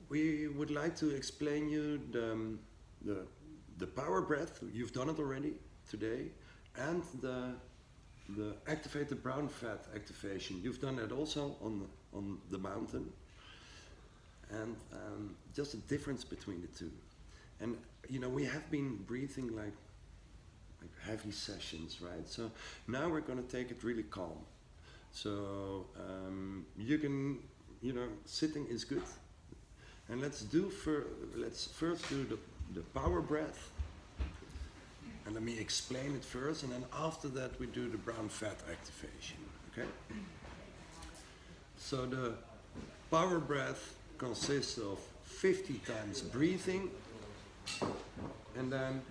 we would like to explain you the power breath. You've done it already today, and the activated brown fat activation. You've done that also on the mountain, and just the difference between the two. And you know, we have been breathing like heavy sessions, right? So now we're going to take it really calm. So you can, you know, sitting is good. And let's first do the power breath. And let me explain it first, and then after that we do the brown fat activation, okay? So the power breath consists of 50 times breathing, and then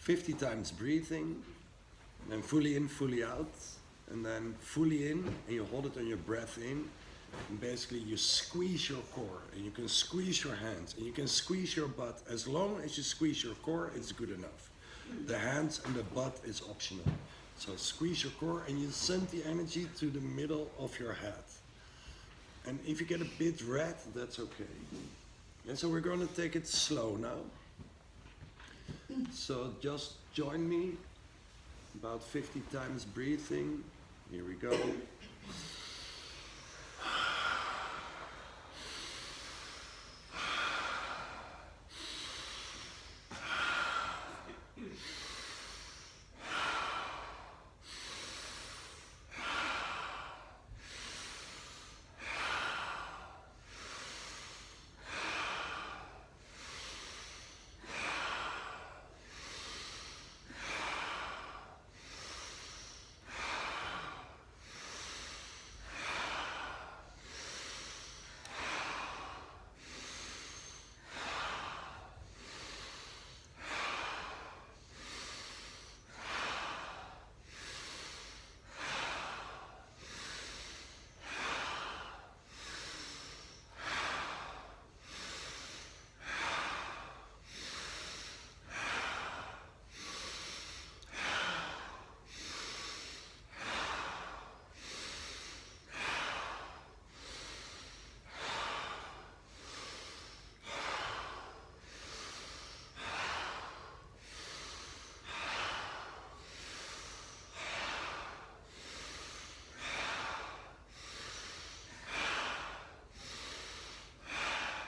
50 times breathing, then fully in, fully out, and then fully in, and you hold it on your breath in, and basically you squeeze your core, and you can squeeze your hands, and you can squeeze your butt. As long as you squeeze your core, it's good enough. The hands and the butt is optional. So squeeze your core, and you send the energy to the middle of your head. And if you get a bit red, that's okay. And so we're going to take it slow now. So just join me, about 50 times breathing. Here we go.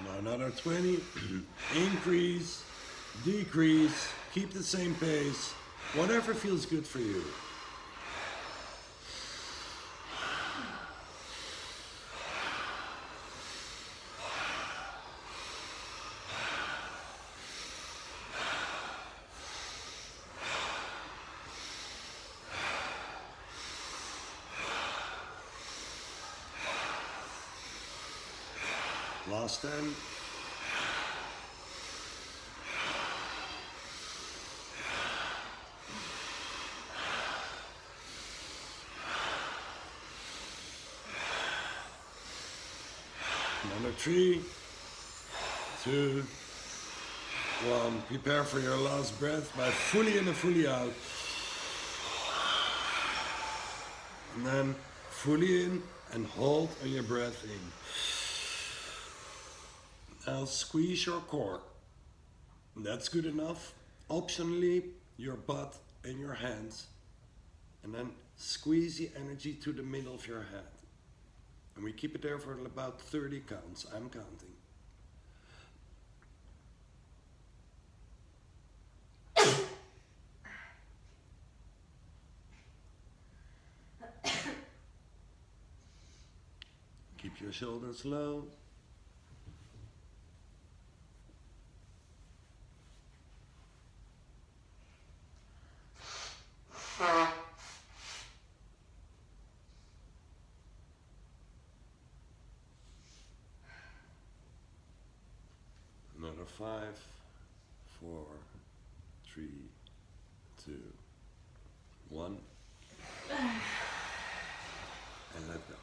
Now another 20, increase, decrease, keep the same pace, whatever feels good for you. Last 10. Another 3, 2, 1. Prepare for your last breath by fully in and fully out. And then fully in and hold on your breath in. Now squeeze your core. That's good enough. Optionally, your butt and your hands. And then squeeze the energy to the middle of your head. And we keep it there for about 30 counts. I'm counting. Keep your shoulders low. Another 5, 4, 3, 2, 1. And let go.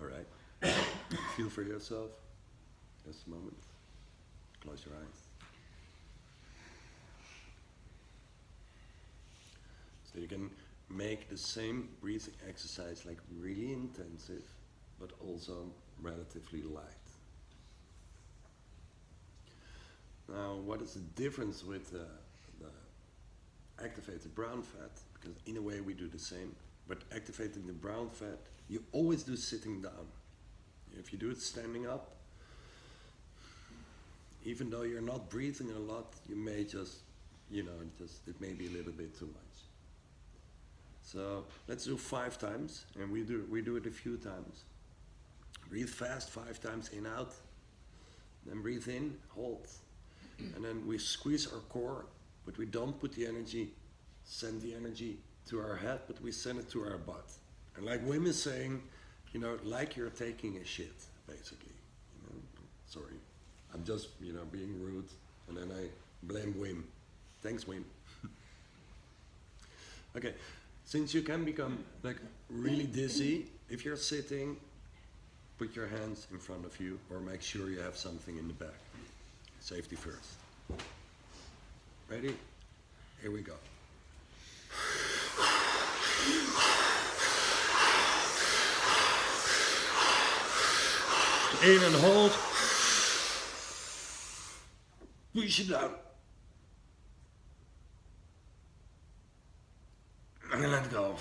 All right. feel for yourself. Just a moment. Close your eyes. So you can make the same breathing exercise like really intensive, but also relatively light. Now, what is the difference with the activated brown fat? Because in a way we do the same, but activating the brown fat, you always do sitting down. If you do it standing up, even though you're not breathing a lot, you may just, it may be a little bit too much. So let's do 5 times, and we do it a few times. Breathe fast 5 times in, out. Then breathe in, hold. And then we squeeze our core, but we don't put the energy, send the energy to our head, but we send it to our butt. And like Wim is saying, like you're taking a shit, basically. Sorry, I'm just, being rude, and then I blame Wim. Thanks, Wim. Okay, since you can become like really dizzy, if you're sitting, put your hands in front of you, or make sure you have something in the back. Safety first. Ready? Here we go. In and hold. Push it down. And let go.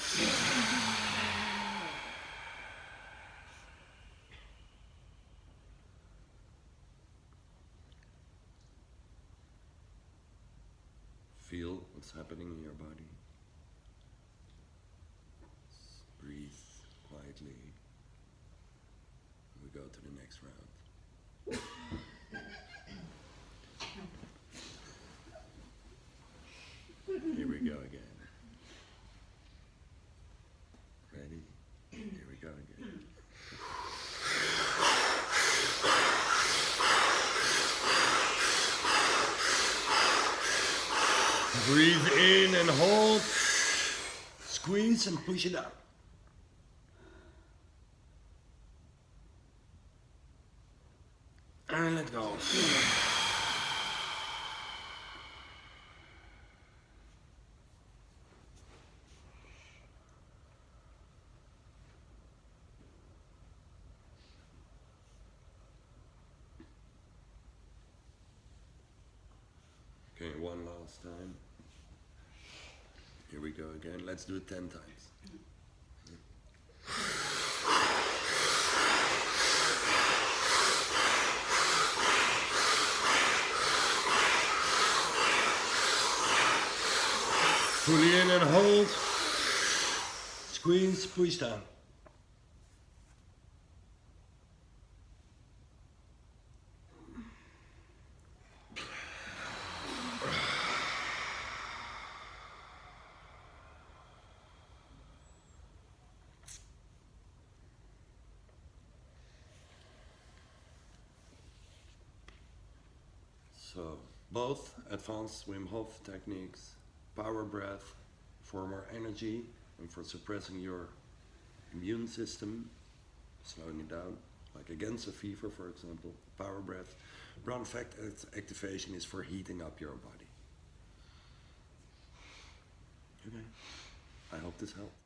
Feel what's happening in your body. Breathe quietly. We go to the next round. Here we go again. Ready? Here we go again. Breathe in and hold. Squeeze and push it out. And let go. Okay, one last time. Here we go again. Let's do it 10 times. Fully in and hold. Squeeze, push down. So, both advanced Wim Hof techniques, power breath for more energy and for suppressing your immune system, slowing it down, like against a fever, for example. Power breath. Brown fat activation is for heating up your body. Okay, I hope this helped.